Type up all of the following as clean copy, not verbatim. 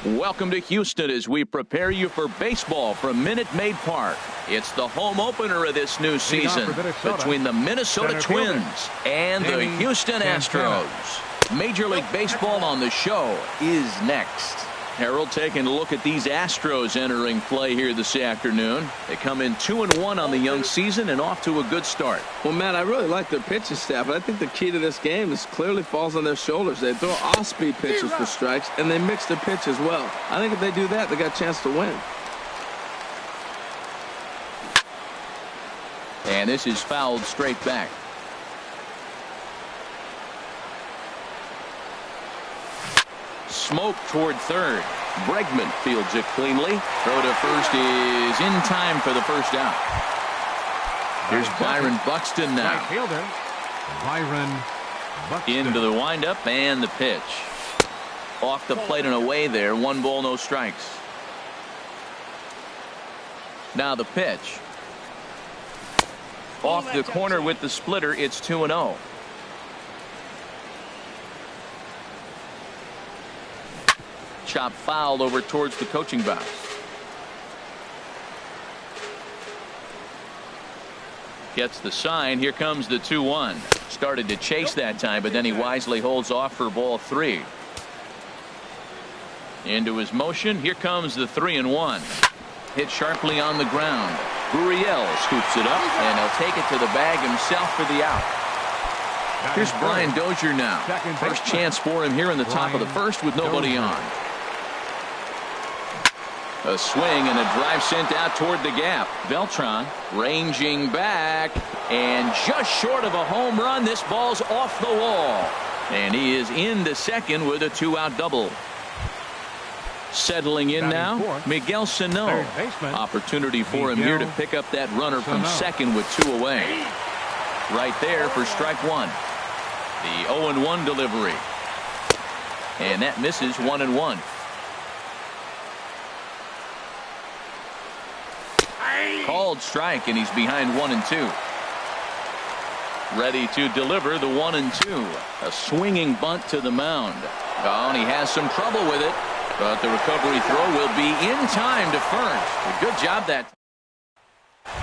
Welcome to Houston as we prepare you for baseball from Minute Maid Park. It's the home opener of this new season between the Minnesota Twins and the Houston Astros. Major League Baseball on the show is next. Harold taking a look at these Astros entering play here this afternoon. They come in 2-1 on the young season and off to a good start. Well, Matt, I really like their pitching staff, but I think the key to this game is clearly falls on their shoulders. They throw off-speed pitches for strikes, and they mix their pitch as well. I think if they do that, they got a chance to win. And this is fouled straight back. Smoke toward third. Bregman fields it cleanly. Throw to first is in time for the first out. Here's Byron Buxton now. Right fielder, Byron Buxton. Into the windup and the pitch. Off the plate and away there. 1 ball, no strikes. Now the pitch. Off the corner with the splitter. It's 2-0. Chop fouled over towards the coaching box. Gets the sign. Here comes the 2-1. Started to chase that time, but then he wisely holds off for ball 3. Into his motion. Here comes the 3-1. Hit sharply on the ground. Gurriel scoops it up, and he'll take it to the bag himself for the out. Here's Brian Dozier now. First chance for him here in the top of the first with nobody on. A swing and a drive sent out toward the gap. Beltran ranging back and just short of a home run. This ball's off the wall. And he is into second with a 2-out double. Settling in now, Miguel Sano. Opportunity for him here to pick up that runner from second with 2 away. Right there for strike 1. The 0-1 delivery. And that misses 1-1. Called strike, and he's behind 1-2. Ready to deliver the 1-2. A swinging bunt to the mound. Oh, and he has some trouble with it, but the recovery throw will be in time to first. Good job that.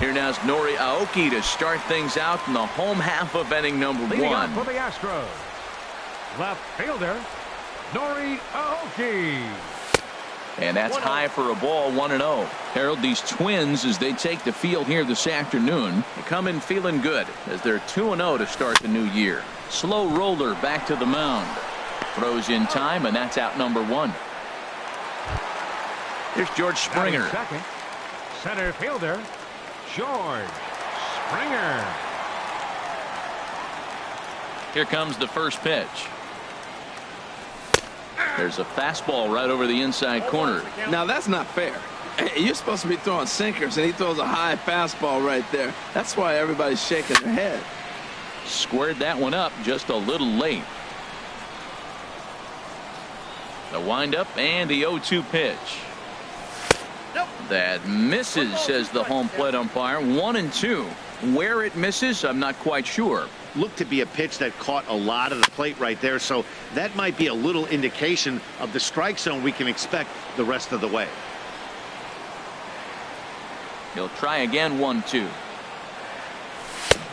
Here now is Nori Aoki to start things out in the home half of inning number 1. Leading up for the Astros, left fielder Nori Aoki. And that's high for a ball. 1-0. Harold, these Twins, as they take the field here this afternoon, they come in feeling good as they're 2-0 to start the new year. Slow roller back to the mound. Throws in time, and that's out number 1. Here's George Springer. Second, center fielder George Springer. Here comes the first pitch. There's a fastball right over the inside corner. Now that's not fair. You're supposed to be throwing sinkers, and he throws a high fastball right there. That's why everybody's shaking their head. Squared that one up just a little late. The windup and the 0-2 pitch. That misses, says the home plate umpire. 1-2. Where it misses, I'm not quite sure. Looked to be a pitch that caught a lot of the plate right there, so that might be a little indication of the strike zone we can expect the rest of the way. He'll try again. 1-2.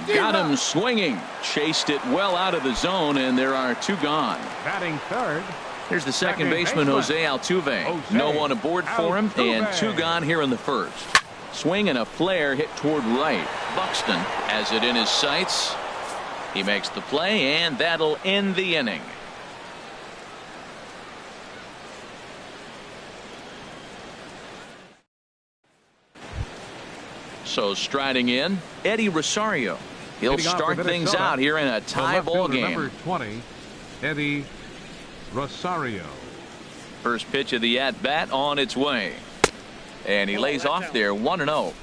Got him swinging. Chased it well out of the zone, and there are 2 gone. Batting third. Here's the second baseman, Jose Altuve. No one aboard for him, and 2 gone here in the first. Swing and a flare hit toward right. Buxton has it in his sights. He makes the play, and that'll end the inning. So striding in, Eddie Rosario. He'll start things out here in a tie ball game. Number 20, Eddie Rosario. First pitch of the at-bat on its way. And he lays off there. 1-0.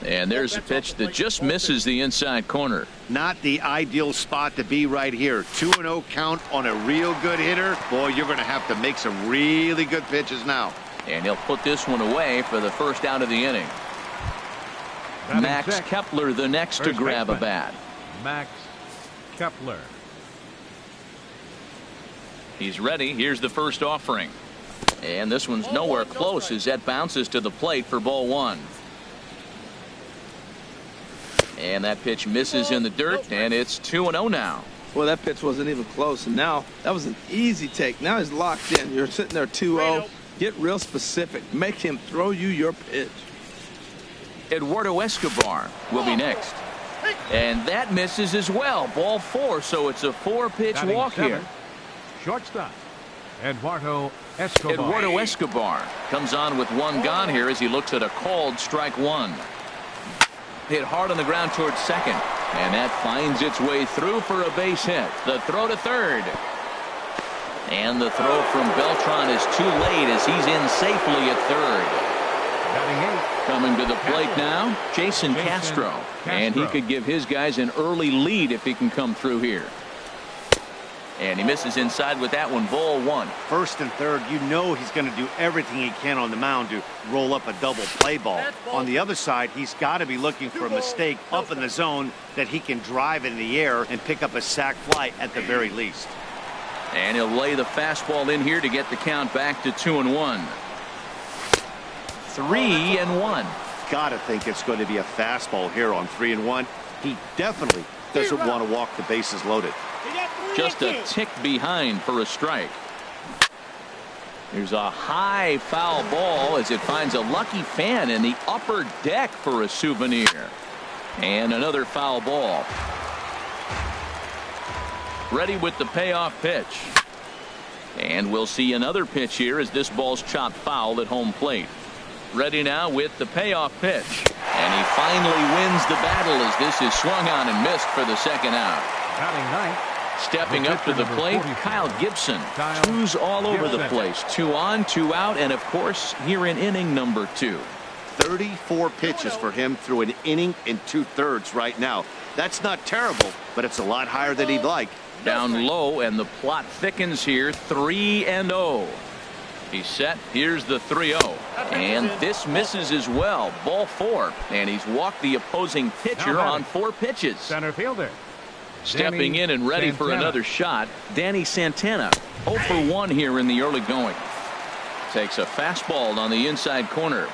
And there's a pitch that just misses the inside corner. Not the ideal spot to be right here. 2-0 count on a real good hitter. Boy, you're going to have to make some really good pitches now. And he'll put this one away for the first out of the inning. Max Kepler the next to grab a bat. Max Kepler. He's ready. Here's the first offering. And this one's nowhere close as that bounces to the plate for ball one. And that pitch misses in the dirt, and it's 2-0 now. Well, that pitch wasn't even close, and now that was an easy take. Now he's locked in. You're sitting there 2-0. Get real specific. Make him throw you your pitch. Eduardo Escobar will be next. And that misses as well. Ball four, so it's a 4-pitch walk here. Shortstop, Eduardo Escobar. Eduardo Escobar comes on with one gone here as he looks at a called strike one. Hit hard on the ground towards second. And that finds its way through for a base hit. The throw to third. And the throw from Beltran is too late as he's in safely at third. Coming to the plate now, Jason Castro. And he could give his guys an early lead if he can come through here. And he misses inside with that one. Ball one. First and third, you know he's going to do everything he can on the mound to roll up a double play ball. On the other side, he's got to be looking for a mistake up in the zone that he can drive in the air and pick up a sac fly at the very least. And he'll lay the fastball in here to get the count back to 2-1. 3-1. Gotta think it's going to be a fastball here on 3-1. He definitely doesn't want to walk the bases loaded. Just a tick behind for a strike. There's a high foul ball as it finds a lucky fan in the upper deck for a souvenir. And another foul ball. Ready with the payoff pitch. And we'll see another pitch here as this ball's chopped foul at home plate. Ready now with the payoff pitch. And he finally wins the battle as this is swung on and missed for the second out. Batting ninth. Stepping up to the plate, Kyle Gibson. Twos all over the place. 2 on, 2 out, and of course here in inning number 2. 34 pitches for him through an inning and 2/3 right now. That's not terrible, but it's a lot higher than he'd like. Down low, and the plot thickens here. 3-0. He's set. Here's the 3-0. And this misses as well. Ball 4. And he's walked the opposing pitcher on 4 pitches. Center fielder. Stepping in and ready for another shot, Danny Santana. 0 for 1 here in the early going. Takes a fastball on the inside corner.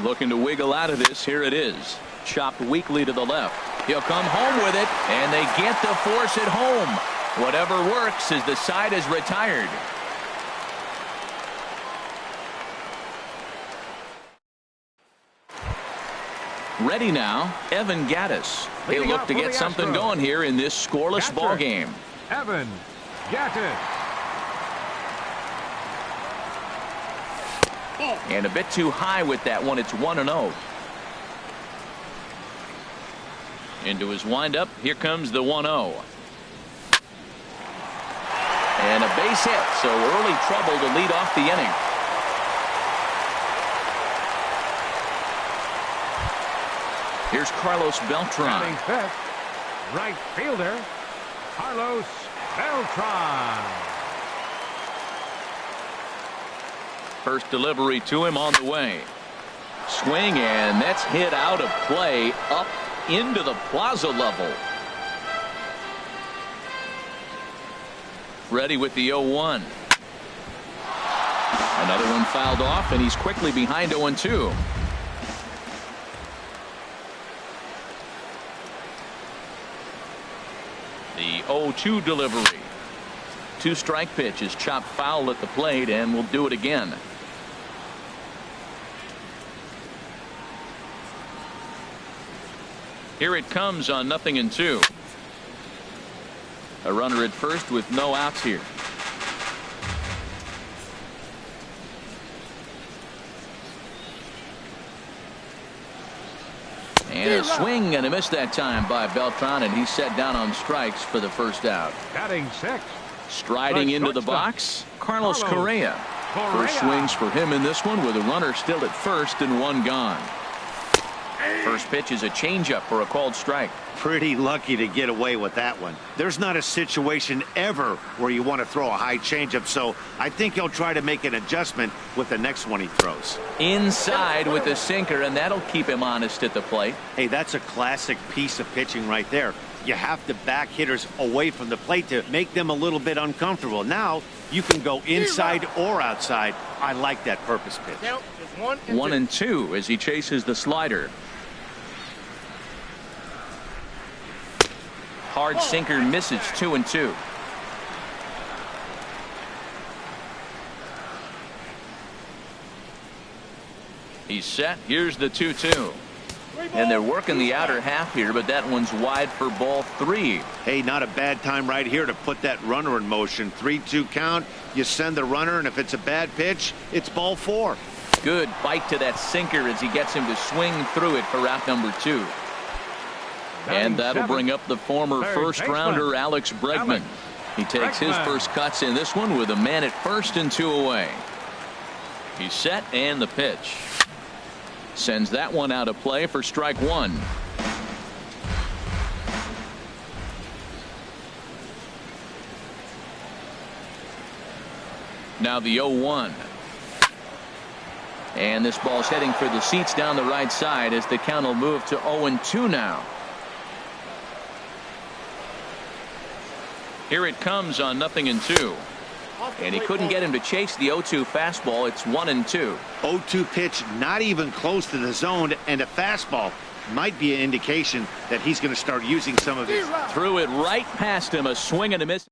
Looking to wiggle out of this. Here it is. Chopped weakly to the left. He'll come home with it, and they get the force at home. Whatever works as the side is retired. Ready now, Evan Gattis. He'll look to get something going here in this scoreless ball game. Evan Gattis. And a bit too high with that one. It's 1-0. Into his windup. Here comes the 1-0. And a base hit. So early trouble to lead off the inning. Here's Carlos Beltran. Fifth, right fielder, Carlos Beltran. First delivery to him on the way. Swing, and that's hit out of play up into the plaza level. Ready with the 0-1. Another one fouled off, and he's quickly behind 0-2. The 0-2 delivery. 2-strike pitch is chopped foul at the plate, and we'll do it again. Here it comes on 0-2. A runner at first with no outs here. And a swing and a miss that time by Beltran, and he's set down on strikes for the first out. Batting sixth. Striding into the box, Carlos Correa. First swings for him in this one with a runner still at first and one gone. First pitch is a changeup for a called strike. Pretty lucky to get away with that one. There's not a situation ever where you want to throw a high changeup, so I think he'll try to make an adjustment with the next one he throws. Inside with the sinker, and that'll keep him honest at the plate. Hey, that's a classic piece of pitching right there. you have to back hitters away from the plate to make them a little bit uncomfortable. Now you can go inside or outside. I like that purpose pitch. Count is 1-2 as he chases the slider. Hard sinker misses. 2-2. He's set. Here's the 2-2. And they're working the outer half here, but that one's wide for ball 3. Hey, not a bad time right here to put that runner in motion. 3-2 count. You send the runner, and if it's a bad pitch, it's ball 4. Good bite to that sinker as he gets him to swing through it for out number 2. And that'll bring up the former first-rounder Alex Bregman. He takes his first cuts in this one with a man at first and 2 away. He's set, and the pitch. Sends that one out of play for strike 1. Now the 0-1. And this ball's heading for the seats down the right side as the count will move to 0-2 now. Here it comes on 0-2. And he couldn't get him to chase the 0-2 fastball. It's 1-2. 0-2 pitch, not even close to the zone, and a fastball might be an indication that he's going to start using some of his. Threw it right past him. A swing and a miss.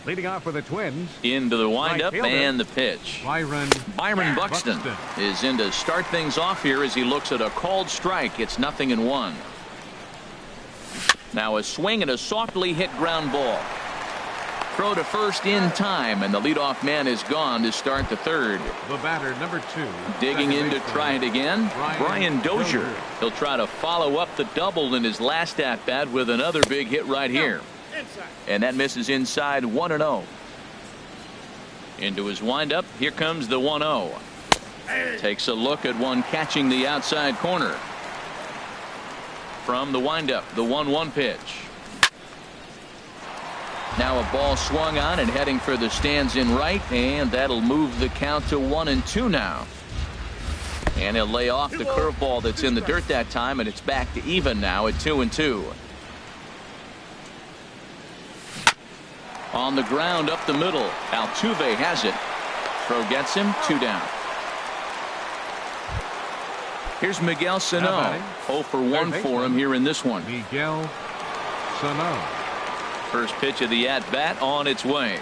Leading off for the Twins. Into the windup and the pitch. Byron Buxton is in to start things off here as he looks at a called strike. It's 0-1. Now a swing and a softly hit ground ball. Throw to first in time, and the leadoff man is gone to start the third. The batter, number 2. Digging in to try it again, Brian Dozier. He'll try to follow up the double in his last at-bat with another big hit right here. And that misses inside. 1-0. Into his windup. Here comes the 1-0. Takes a look at one catching the outside corner. From the windup, the 1-1 pitch. Now a ball swung on and heading for the stands in right, and that'll move the count to 1-2 now. And he'll lay off the curveball that's in the dirt that time, and it's back to even now at 2-2. On the ground up the middle, Altuve has it. Throw gets him. 2 down. Here's Miguel Sano. 0 for 1 for him here in this one. Miguel Sano. First pitch of the at-bat on its way.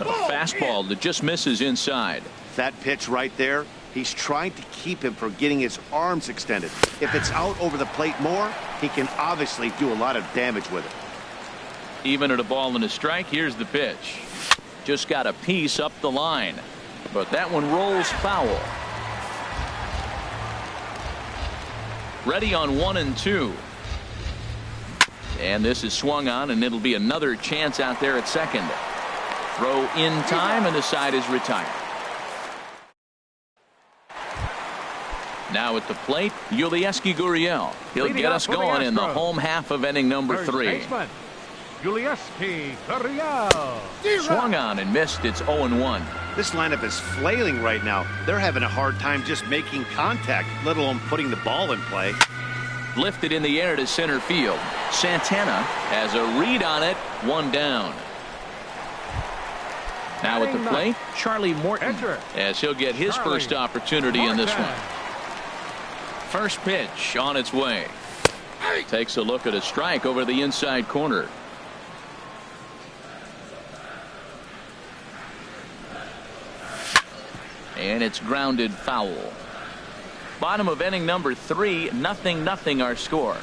A fastball that just misses inside. That pitch right there, he's trying to keep him from getting his arms extended. If it's out over the plate more, he can obviously do a lot of damage with it. Even at a ball and a strike, here's the pitch. Just got a piece up the line. But that one rolls foul. Ready on 1-2. And this is swung on, and it'll be another chance out there at second. Throw in time, and the side is retired. Now at the plate, Yulieski Gurriel. He'll get us going in the home half of inning number 3. Yulieski Gurriel. Swung on and missed. It's 0-1. This lineup is flailing right now. They're having a hard time just making contact, let alone putting the ball in play. Lifted in the air to center field. Santana has a read on it. 1 down. Now at the plate, Charlie Morton, as he'll get his first opportunity in this one. First pitch on its way. Takes a look at a strike over the inside corner. And it's grounded foul. Bottom of inning number 3, 0-0 our score.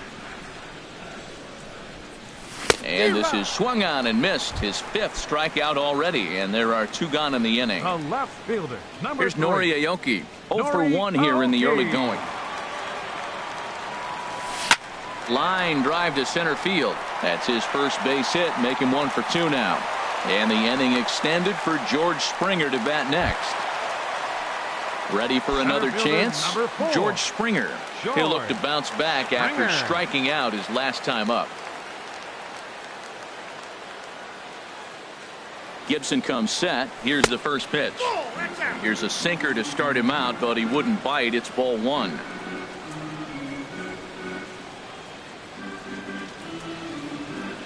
And this is swung on and missed. His 5th strikeout already, and there are 2 gone in the inning. A left fielder, Here's Nori Aoki. 0 for 1 here in the early going. Line drive to center field. That's his first base hit, make him 1 for 2 now. And the inning extended for George Springer to bat next. Ready for another chance? George Springer. He'll look to bounce back after striking out his last time up. Gibson comes set. Here's the first pitch. Here's a sinker to start him out, but he wouldn't bite. It's ball one.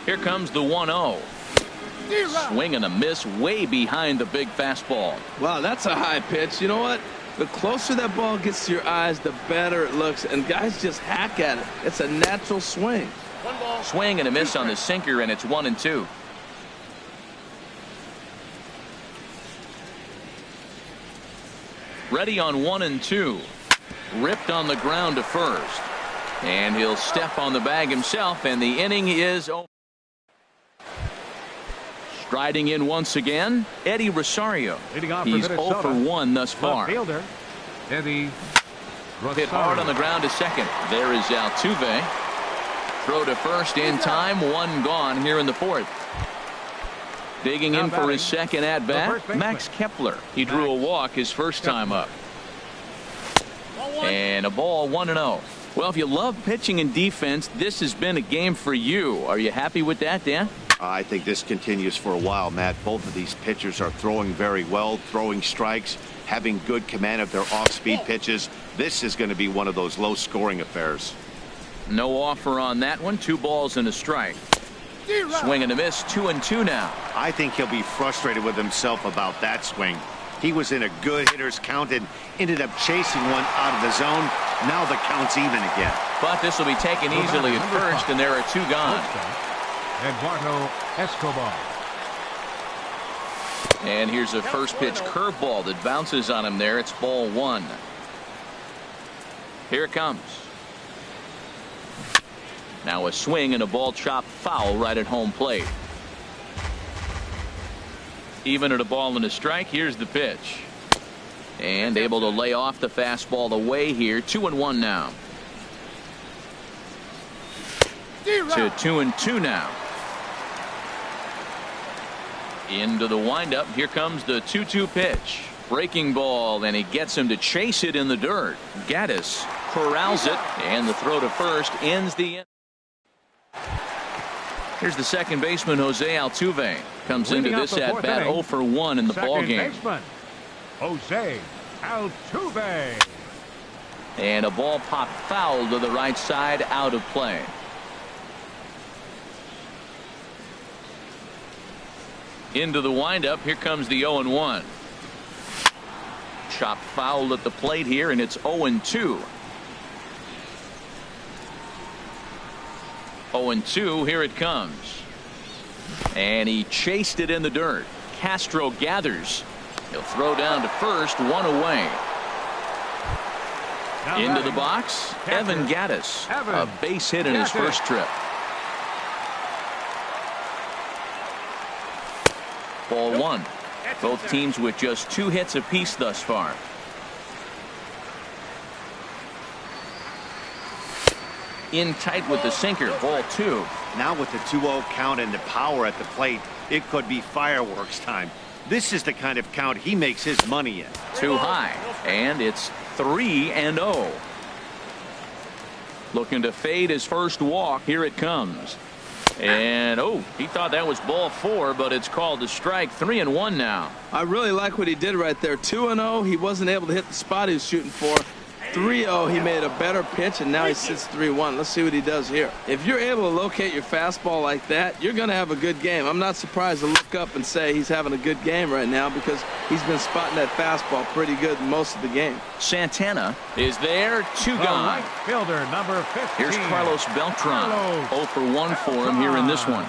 Here comes the 1-0. Swing and a miss way behind the big fastball. Wow, that's a high pitch. You know what? The closer that ball gets to your eyes, the better it looks, and guys just hack at it. It's a natural swing. Swing and a miss on the sinker, and it's 1-2. Ready on 1-2. Ripped on the ground to first. And he'll step on the bag himself, and the inning is over. Striding in once again, Eddie Rosario. He's 0 for 1 thus far. Fielder, Eddie Rosario. Hit hard on the ground to second. There is Altuve. Throw to first in time. One gone here in the fourth. Digging in for his second at bat, Max Kepler. He drew a walk his first time up. And a ball, 1-0. Well, if you love pitching and defense, this has been a game for you. Are you happy with that, Dan? I think this continues for a while, Matt. Both of these pitchers are throwing very well, throwing strikes, having good command of their off-speed pitches. This is going to be one of those low-scoring affairs. No offer on that one. 2 balls and a strike. Swing and a miss. 2-2 now. I think he'll be frustrated with himself about that swing. He was in a good hitter's count and ended up chasing one out of the zone. Now the count's even again. But this will be taken easily at first, and there are 2 gone. Eduardo Escobar. And here's a first pitch curveball that bounces on him there. It's ball 1. Here it comes. Now a swing and a ball chopped foul right at home plate. Even at a ball and a strike. Here's the pitch. And able to lay off the fastball away here. 2-1 now. To 2-2 now. Into the windup. Here comes the 2-2 pitch. Breaking ball, and he gets him to chase it in the dirt. Gaddis corrals it, and the throw to first ends the inning. Here's the second baseman, Jose Altuve. Comes into this at bat 0 for 1 in the ball game. Jose Altuve. And a ball popped foul to the right side, out of play. Into the windup. Here comes the 0-1. Chopped foul at the plate here, and it's 0-2. 0-2. Here it comes. And he chased it in the dirt. Castro gathers. He'll throw down to first. 1 away. Into the box. Evan Gaddis. A base hit in his first trip. Ball 1. Both teams with just 2 hits apiece thus far. In tight with the sinker. Ball 2. Now with the 2-0 count and the power at the plate, it could be fireworks time. This is the kind of count he makes his money in. Too high. And it's 3-0. Looking to fade his first walk. Here it comes. And he thought that was ball 4, but it's called a strike. 3-1 now. I really like what he did right there. 2-0. He wasn't able to hit the spot he was shooting for. 3-0. He made a better pitch, and now he sits 3-1. Let's see what he does here. If you're able to locate your fastball like that, you're going to have a good game. I'm not surprised to look up and say he's having a good game right now because he's been spotting that fastball pretty good most of the game. Santana is there. 2 gone. Right fielder, number 15. Here's Carlos Beltran. 0 for 1 for him here in this one.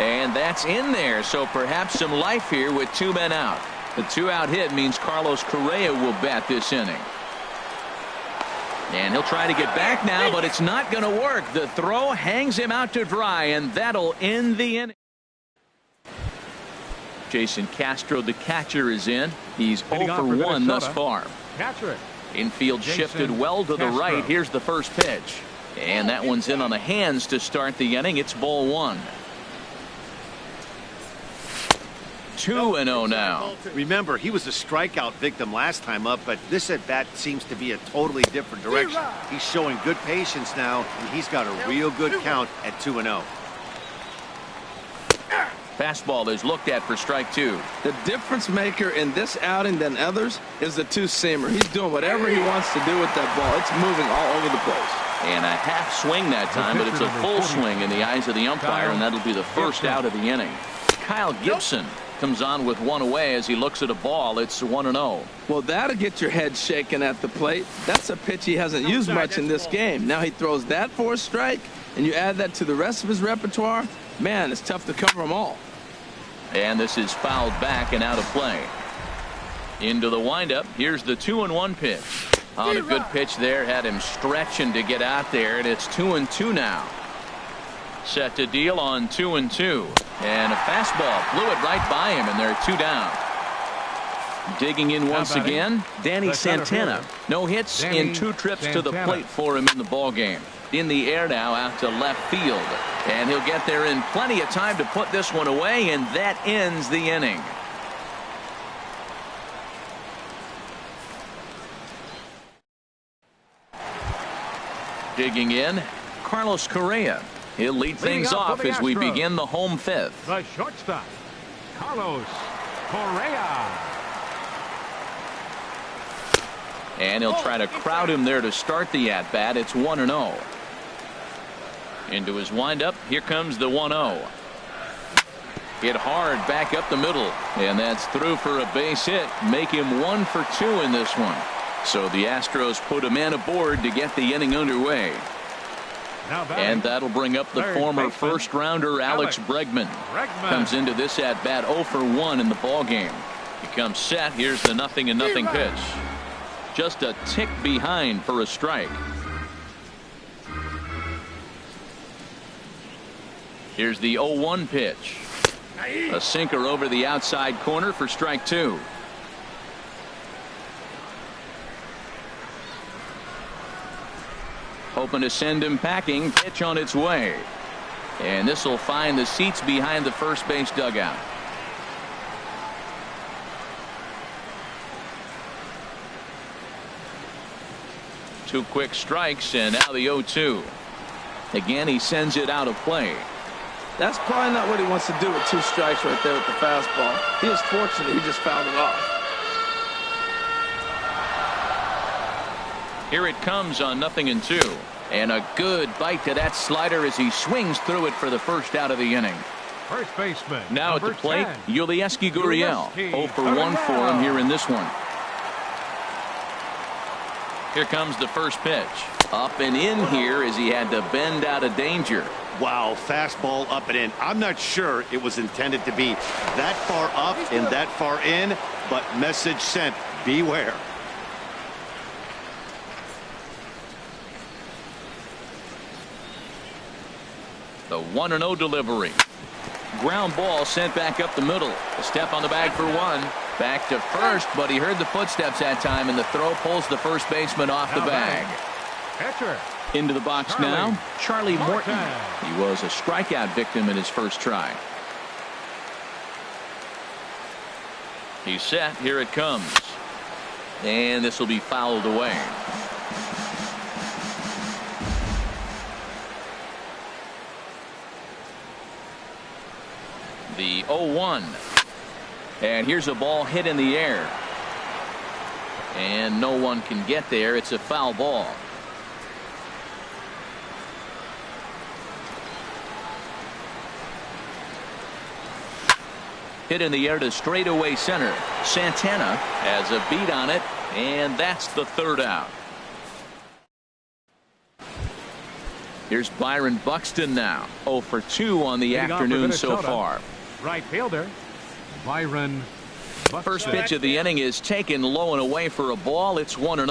And that's in there, so perhaps some life here with 2 men out. The 2-out hit means Carlos Correa will bat this inning. And he'll try to get back now, but it's not going to work. The throw hangs him out to dry, and that'll end the inning. Jason Castro, the catcher, is in. He's 0 for 1 thus far. Infield shifted well to the right. Here's the first pitch. And that one's in on the hands to start the inning. It's ball 1. 2-0 now. Remember, he was a strikeout victim last time up, but this at-bat seems to be a totally different direction. He's showing good patience now, and he's got a real good count at 2-0. Fastball is looked at for strike 2. The difference maker in this outing than others is the two-seamer. He's doing whatever he wants to do with that ball. It's moving all over the place. And a half swing that time, but it's a full swing in the eyes of the umpire, and that'll be the first out of the inning. Kyle Gibson comes on with one away as he looks at a ball. It's 1-0. Well, that'll get your head shaken at the plate. That's a pitch he hasn't used much in this game. Now he throws that for a strike, and you add that to the rest of his repertoire. Man, it's tough to cover them all. And this is fouled back and out of play. Into the windup. Here's the 2-1 pitch. On a good pitch there, had him stretching to get out there, and it's 2-2 now. Set to deal on 2-2, and a fastball blew it right by him, and they're 2 down. Digging in once again, Danny Santana. No hits in 2 trips to the plate for him in the ball game. In the air now out to left field, and he'll get there in plenty of time to put this one away, and that ends the inning. Digging in, Carlos Correa. He'll lead things off as we begin the home 5th. The shortstop, Carlos Correa. And he'll try to crowd him there to start the at-bat. It's 1-0. Into his windup. Here comes the 1-0. Hit hard back up the middle. And that's through for a base hit. Make him 1 for 2 in this one. So the Astros put a man aboard to get the inning underway. And that'll bring up the former first-rounder Alex Bregman. Comes into this at-bat 0 for 1 in the ballgame. He comes set. Here's the 0-0 pitch. Just a tick behind for a strike. Here's the 0-1 pitch. A sinker over the outside corner for strike 2. Hoping to send him packing. Pitch on its way. And this will find the seats behind the first base dugout. Two quick strikes, and now the 0-2. Again, he sends it out of play. That's probably not what he wants to do with 2 strikes right there with the fastball. He is fortunate he just fouled it off. Here it comes on 0-2. And a good bite to that slider as he swings through it for the first out of the inning. First baseman. Now at the plate, Yulieski Gurriel. 0 for 1 for him here in this one. Here comes the first pitch. Up and in here as he had to bend out of danger. Wow, fastball up and in. I'm not sure it was intended to be that far up and that far in, but message sent. Beware. The 1-0 delivery. Ground ball sent back up the middle. A step on the bag for 1. Back to first, but he heard the footsteps that time, and the throw pulls the first baseman off the bag. Catcher. Into the box now, Charlie Morton. He was a strikeout victim in his first try. He's set. Here it comes. And this will be fouled away. The 0-1. And here's a ball hit in the air. And no one can get there. It's a foul ball. Hit in the air to straightaway center. Santana has a beat on it, and that's the 3rd out. Here's Byron Buxton now. 0 for 2 on the afternoon so far. Right fielder, Byron Buxton. First pitch of the inning is taken low and away for a ball. It's 1-0.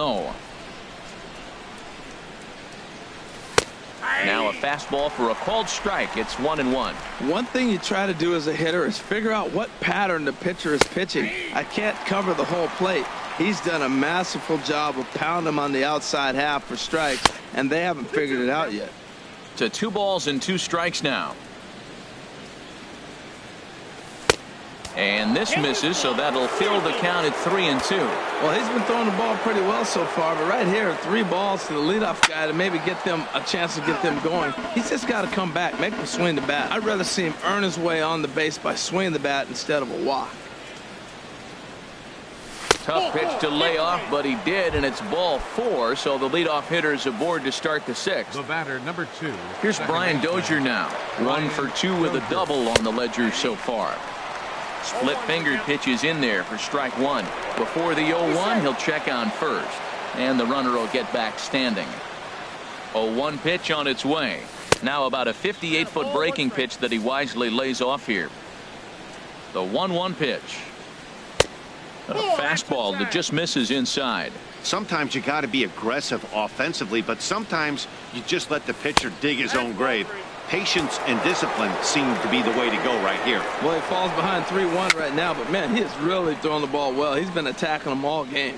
Now a fastball for a called strike. It's 1-1. One thing you try to do as a hitter is figure out what pattern the pitcher is pitching. I can't cover the whole plate. He's done a masterful job of pounding him on the outside half for strikes, and they haven't figured it out yet. To 2 balls and 2 strikes now. And this misses, so that'll fill the count at 3-2. Well, he's been throwing the ball pretty well so far, but right here, 3 balls to the leadoff guy to maybe get them a chance to get them going. He's just got to come back, make him swing the bat. I'd rather see him earn his way on the base by swinging the bat instead of a walk. Tough pitch to lay off, but he did, and it's ball 4, so the leadoff hitter is aboard to start the 6th. The batter, number 2. Here's Brian Dozier now. 1 for 2 with a double on the ledger so far. Split-fingered pitches in there for strike 1. Before the 0-1, he'll check on first, and the runner will get back standing. 0-1 pitch on its way. Now about a 58-foot breaking pitch that he wisely lays off here. The 1-1 pitch. A fastball that just misses inside. Sometimes you got to be aggressive offensively, but sometimes you just let the pitcher dig his own grave. Patience and discipline seem to be the way to go right here. Well, he falls behind 3-1 right now, but man, he is really throwing the ball well. He's been attacking them all game.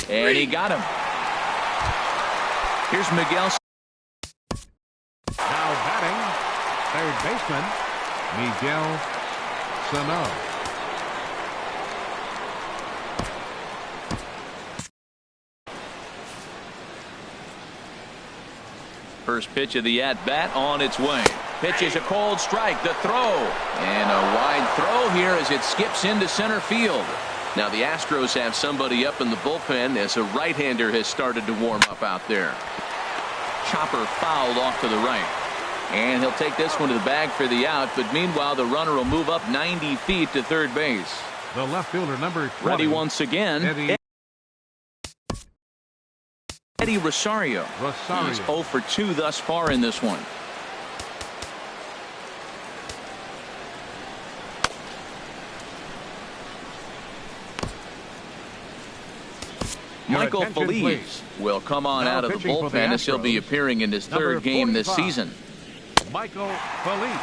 And he got him. Here's Miguel. Now batting, third baseman, Miguel Sano. First pitch of the at-bat on its way. Pitch is a cold strike. The throw. And a wide throw here as it skips into center field. Now the Astros have somebody up in the bullpen as a right-hander has started to warm up out there. Chopper fouled off to the right. And he'll take this one to the bag for the out, but meanwhile the runner will move up 90 feet to third base. The left fielder, number 20. Ready once again. Eddie Rosario. He's 0 for 2 thus far in this one. Michael Feliz will come on out of the bullpen as he'll be appearing in his third game this season. Michael Feliz.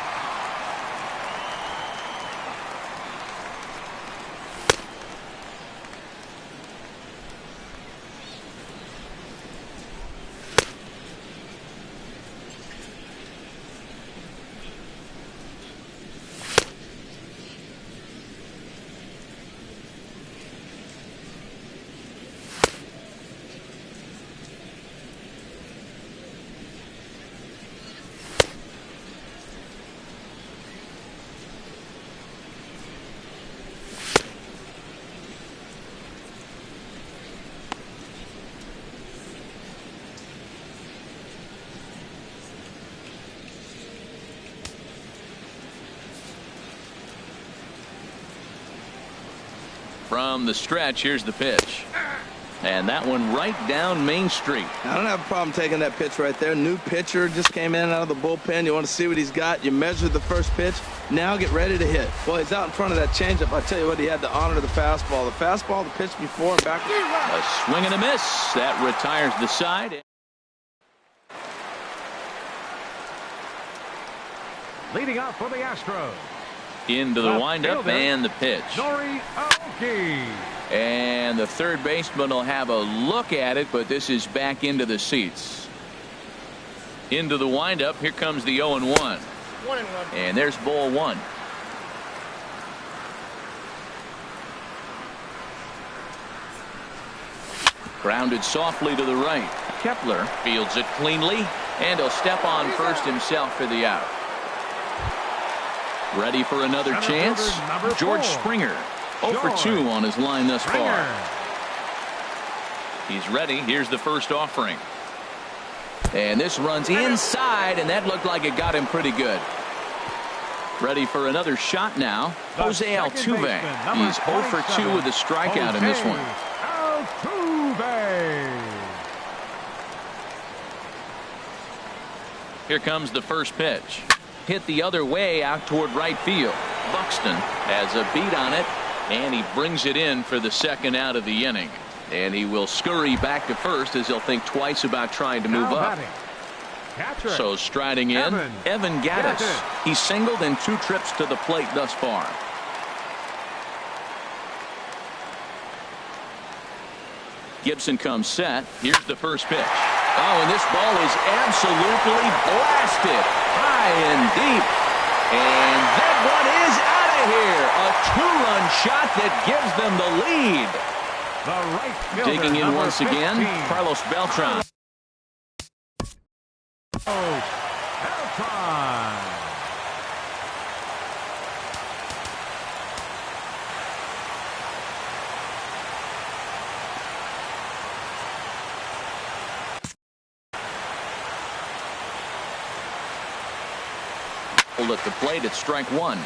From the stretch, here's the pitch. And that one right down Main Street. I don't have a problem taking that pitch right there. New pitcher just came in out of the bullpen. You want to see what he's got. You measure the first pitch. Now get ready to hit. Well, he's out in front of that changeup. I tell you what, he had to honor the fastball. The fastball, the pitch before and back. A swing and a miss. That retires the side. Leading out for the Astros. Into the windup and the pitch. And the third baseman will have a look at it, but this is back into the seats. Into the windup. Here comes the 0-1. And there's ball 1. Grounded softly to the right. Kepler fields it cleanly, and he'll step on first himself for the out. Ready for another chance? George Springer. 0 for 2 on his line thus far. He's ready. Here's the first offering. And this runs inside, and that looked like it got him pretty good. Ready for another shot now. Jose Altuve. He's 0 for 2 with a strikeout in this one. Here comes the first pitch. Hit the other way out toward right field. Buxton has a beat on it, and he brings it in for the second out of the inning. And he will scurry back to first as he'll think twice about trying to move up. So striding in, Evan Gattis. He's singled in 2 trips to the plate thus far. Gibson comes set. Here's the first pitch. Oh, and this ball is absolutely blasted high and deep. And that one is out of here. A two-run shot that gives them the lead. The right fielder, digging in once 15. again, Carlos Beltran. Oh, Beltran. At the plate at strike one.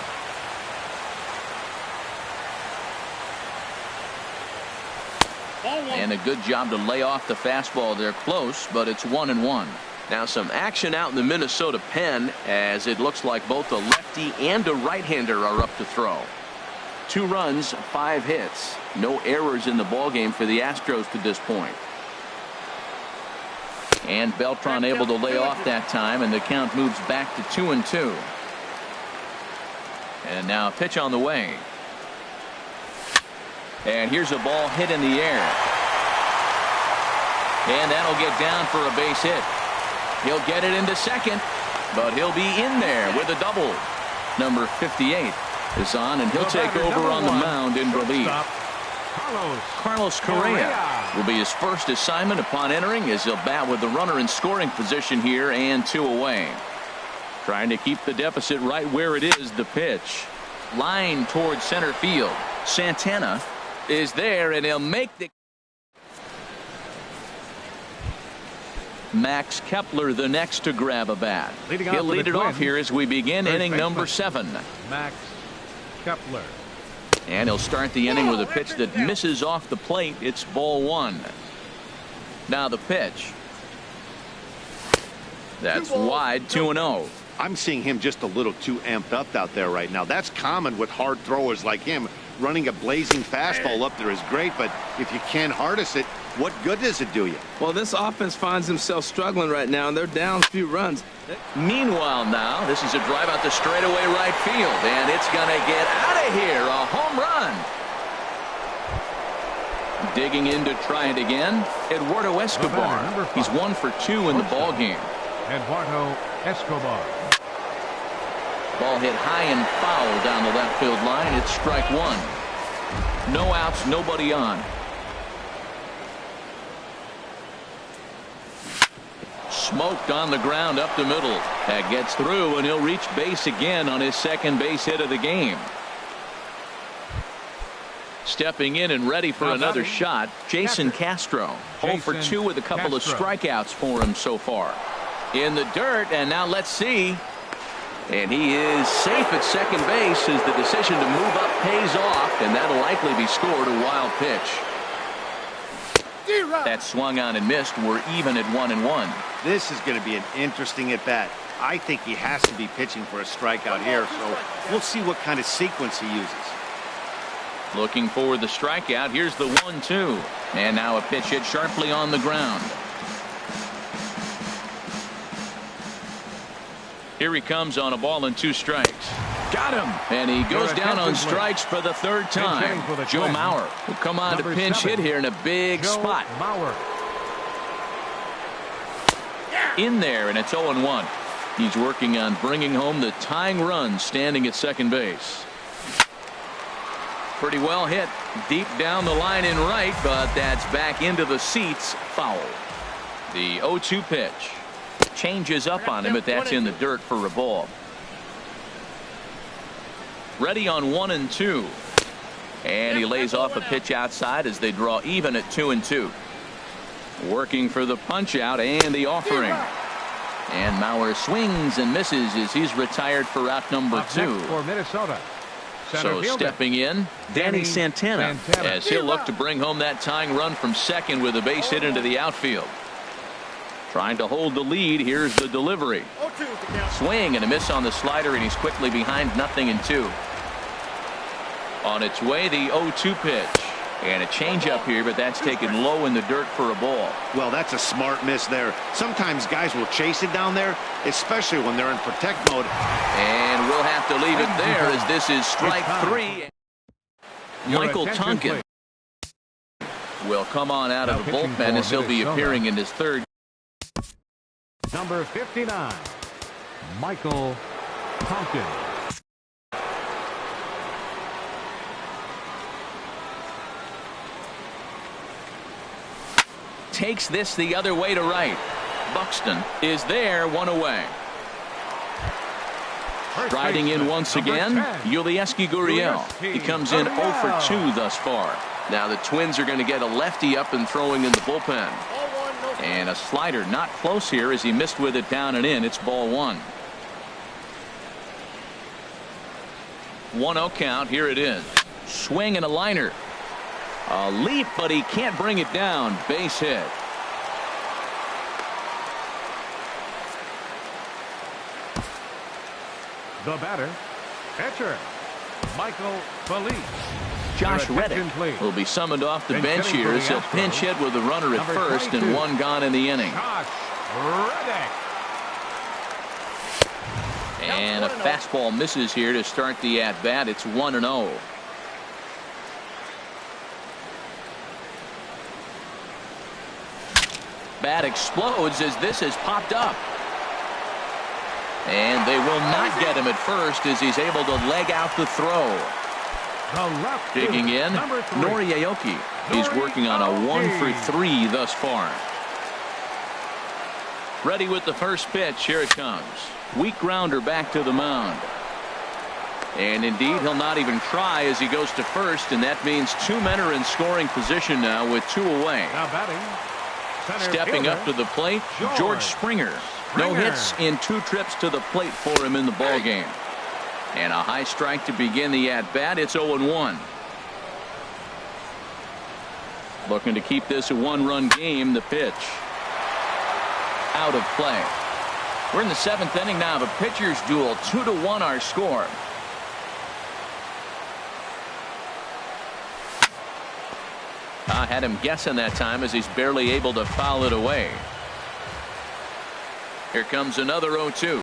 And a good job to lay off the fastball. They're close, but it's 1-1. Now some action out in the Minnesota pen, as it looks like both a lefty and a right-hander are up to throw. 2 runs, 5 hits. No errors in the ballgame for the Astros to this point. And Beltran able to lay off that time, and the count moves back to 2-2. And now a pitch on the way. And here's a ball hit in the air. And that'll get down for a base hit. He'll get it into second, but he'll be in there with a double. Number 58 is on, and he'll take over on the mound in relief. Carlos Correa will be his first assignment upon entering, as he'll bat with the runner in scoring position here and 2 away. Trying to keep the deficit right where it is. The pitch. Line towards center field. Santana is there, and he'll make the... Max Kepler the next to grab a bat. He'll lead it off here as we begin inning number 7. Max Kepler. And he'll start the inning with a pitch that misses off the plate. It's ball 1. Now the pitch. That's wide, 2-0. I'm seeing him just a little too amped up out there right now. That's common with hard throwers like him. Running a blazing fastball up there is great, but if you can't harness it, what good does it do you? Well, this offense finds themselves struggling right now, and they're down a few runs. Meanwhile now, this is a drive out the straightaway right field, and it's going to get out of here. A home run. Digging in to try it again, Eduardo Escobar. He's 1 for 2 in the ball game. Eduardo Escobar. Ball hit high and foul down the left field line. It's strike 1. No outs, nobody on. Smoked on the ground up the middle. That gets through, and he'll reach base again on his second base hit of the game. Stepping in and ready for another shot, Jason Castro. 0 for 2 with a couple of strikeouts for him so far. In the dirt, and now let's see. And he is safe at second base as the decision to move up pays off, and that'll likely be scored. A wild pitch. That swung on and missed. We're even at 1-1. This is going to be an interesting at bat. I think he has to be pitching for a strikeout here, so we'll see what kind of sequence he uses. Looking for the strikeout. Here's the 1-2. And now a pitch hit sharply on the ground. Here he comes on a ball and 2 strikes. Got him. And he goes down on strikes for the 3rd time. Joe Mauer will come on to pinch hit here in a big spot. In there, and it's 0-1. He's working on bringing home the tying run, standing at second base. Pretty well hit deep down the line in right, but that's back into the seats. Foul. The 0-2 pitch. Changes up on him, but that's in the dirt for a ball. Ready on 1-2. And he lays off a pitch outside as they draw even at 2-2. Working for the punch out and the offering. And Mauer swings and misses as he's retired for out number 2. For Minnesota. So stepping in, Danny Santana, as he'll look to bring home that tying run from second with a base hit into the outfield. Trying to hold the lead. Here's the delivery. Swing and a miss on the slider, and he's quickly behind 0-2. On its way, the 0-2 pitch. And a changeup here, but that's taken low in the dirt for a ball. Well, that's a smart miss there. Sometimes guys will chase it down there, especially when they're in protect mode. And we'll have to leave it there as this is strike 3. Michael Tonkin will come on out of the bullpen as he'll be appearing in his 3rd. Number 59, Michael Tompkins. Takes this the other way to right. Buxton is there, one away. Riding in once again, Yulieski Gurriel. He comes in 0 for 2 thus far. Now the Twins are going to get a lefty up and throwing in the bullpen. And a slider not close here as he missed with it down and in. It's ball 1. 1-0 count. Here it is. Swing and a liner. A leap, but he can't bring it down. Base hit. The batter, catcher, Michael Felice. Josh Reddick will be summoned off the bench here as he'll pinch hit with a runner at first and 1 gone in the inning. Josh Reddick. And a fastball misses here to start the at-bat. It's 1-0. Bat explodes as this has popped up. And they will not get him at first as he's able to leg out the throw. Digging in, Nori Aoki. He's working on a 1 for 3 thus far. Ready with the first pitch. Here it comes. Weak grounder back to the mound. And indeed, he'll not even try as he goes to first, and that means 2 men are in scoring position now with 2 away. Now batting, stepping up to the plate, George Springer. No hits in 2 trips to the plate for him in the ball game. And a high strike to begin the at-bat. It's 0-1. Looking to keep this a 1-run game. The pitch. Out of play. We're in the 7th inning now of a pitcher's duel. 2-1 our score. I had him guessing that time as he's barely able to foul it away. Here comes another 0-2.